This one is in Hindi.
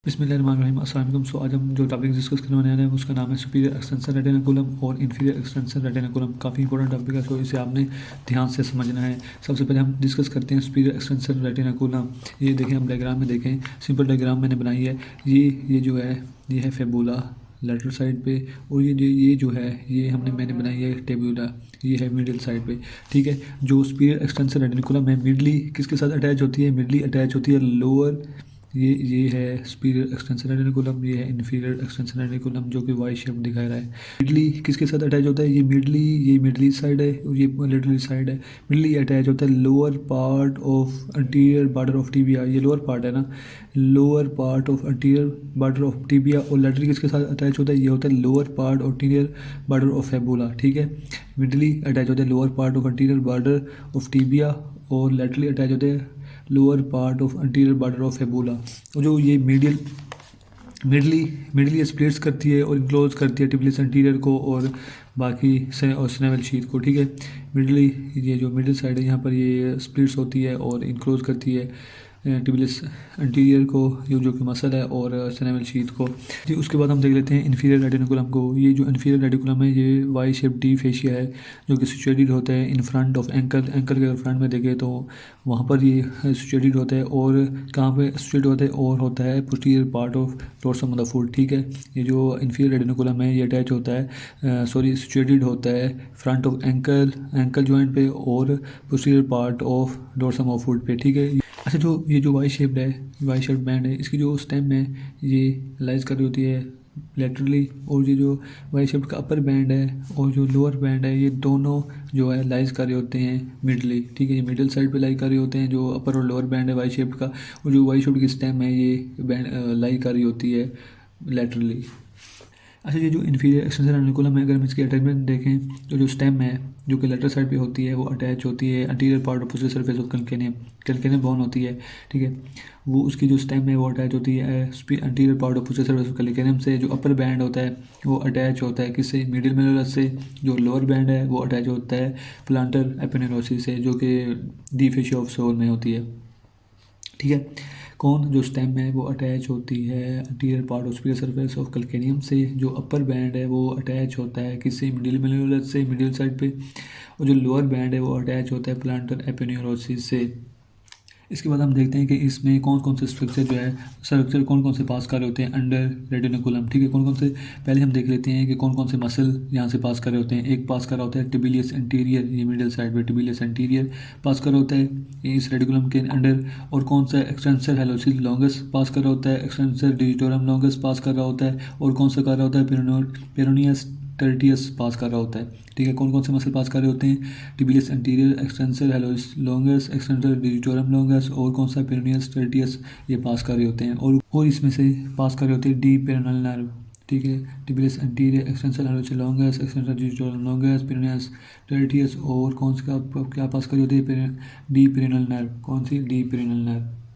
बिस्मिल्लाहिर्रहमानिर्रहीम। अस्सलाम वालेकुम। सो आज हम जो टॉपिक डिस्कस करने वाले हैं उसका नाम है सुपीरियर एक्सटेंशन रेटिनाकुलम और इन्फीरियर एक्सटेंशन रेटिनाकुलम। काफ़ी इंपॉर्टेंट टॉपिक है, तो इसे आपने ध्यान से समझना है। सबसे पहले हम डिस्कस करते हैं सुपीरियर एक्सटेंशन रेटिनाकुलम। ये देखें, हम डायग्राम में देखें, सिंपल डायग्राम मैंने बनाई है। ये जो है ये है फेबुला लेटरल साइड पे, और ये जो है ये मैंने बनाई है टेबुला, ये है मिडिल साइड पे। ठीक है, जो सुपीरियर एक्सटेंशन रेटिनाकुलम है मिडली किसके साथ अटैच होती है? मिडली अटैच होती है लोअर, ये है सुपीरियर एक्सटेंशन रेटिकुलम, ये है इन्फीरियर एक्सटेंशन रेटिकुलम जो कि वाई शेप दिखा रहा है। मिडली किसके साथ अटैच होता है? ये मिडली साइड है और ये लेटरली साइड है। मिडली अटैच होता है lower part of anterior border of tibia, ये लोअर पार्ट है ना, lower part of anterior border of tibia. और लेटरली किसके साथ अटैच होता है? ये होता है lower part of anterior border of fibula. ठीक है, मिडली अटैच होता है lower part of anterior border of tibia और लेटरली अटैच होते हैं lower part of anterior border of fibula. और जो ये मिडली स्प्लिट्स करती है और इनक्लोज करती है टिबिलिस एंटीरियर को और बाकी और स्नेवल शीथ को। ठीक है, मिडली ये जो मिडिल साइड है यहाँ पर ये स्प्लिट्स होती है और इनक्लोज करती है टिबिलिस एंटीरियर को, ये जो कि मसल है, और स्नेवल शीथ को। जी, उसके बाद हम देख लेते हैं इन्फीरियर रेटिकुलम को। ये जो इन्फीरियर रेटिकुलम है ये वाई शेप डी फेशिया है जो कि सिचुएटेड होता है इन फ्रंट ऑफ एंकल के अगर फ्रंट में देखें तो वहाँ पर ये सिचुएटेड होता है। और कहाँ पे सिचुएट होता है? और होता है posterior part of dorsum of the foot. ठीक है, ये जो इन्फीरियर रेटिकुलम है ये अटैच होता है सिचुएटेड होता है फ्रंट ऑफ एंकल जॉइंट पे और posterior part of dorsum of foot पे। ठीक है, अच्छा, ये जो वाई शेप्ड बैंड है, इसकी जो स्टेम है ये लाइज कर रही होती है लेटरली, और ये जो वाई शेप्ड का अपर बैंड है और जो लोअर बैंड है ये दोनों जो है लाइज कर रहे होते हैं मिडली। ठीक है, ये मिडल साइड पे लाई कर रहे होते हैं जो अपर और लोअर बैंड है वाई शेप्ड का, और जो वाई शेप्ड की स्टेम है ये बैंड लाई कर रही होती है लेटरली। अच्छा, ये जो इन्फीरियर एक्सटेंशन रेटिकुलम है, अगर हम इसकी अटैचमेंट देखें तो जो स्टेम है जो कि लेटरल साइड पे होती है वो अटैच होती है anterior part of posterior surface of calcaneum bone होती है। ठीक है, वो उसकी जो स्टेम है वो अटैच होती है anterior part of posterior surface of calcaneum से। जो अपर बैंड होता है वो अटैच होता है किससे? मिडिल मेलुलस से। जो लोअर बैंड है वो अटैच होता है प्लांटर एपिनेरोसिस से जो कि डी फेशिया ऑफ सोल में होती है। ठीक है, जो स्टेम है वो अटैच होती है anterior part of superior surface of calcaneum से। जो अपर बैंड है वो अटैच होता है किससे? मिडिल मेलुलस से, मिडिल साइड पे। और जो लोअर बैंड है वो अटैच होता है प्लांटर एपिनेरोसिस से। इसके बाद हम देखते हैं कि इसमें कौन कौन से स्ट्रक्चर कौन कौन से पास कर रहे होते हैं अंडर रेटिकुलम। ठीक है, कौन कौन से, पहले हम देख लेते हैं कि कौन कौन से मसल यहाँ से पास कर रहे होते हैं। एक पास कर रहा होता है टिबिलियस एंटीरियर, ये मिडिल साइड पे टिबिलियस एंटीरियर पास कर रहा होता है इस रेटिकुलम के अंडर। और कौन सा? एक्सटेंसर हेलोसिस लॉन्गस पास कर रहा होता है, एक्सटेंसर डिजिटोरम लॉन्गस पास कर रहा होता है, और कौन सा कर रहा होता है? पेरोनियस टर्टियस पास कर रहा होता है। ठीक है, कौन कौन से मसल पास कर रहे होते हैं? Tibialis anterior, extensor hallucis longus, extensor digitorum longus, और कौन सा? पेरोनियस टर्टियस, ये पास कर रहे होते हैं। और इसमें से पास कर रहे होते हैं डी पेरोनल नर्व। ठीक है, tibialis anterior, extensor hallucis longus, extensor digitorum longus, peroneus tertius, और कौन सा क्या पास कर रहे होते हैं? Deep peroneal nerve. कौन सी? D peroneal nerve.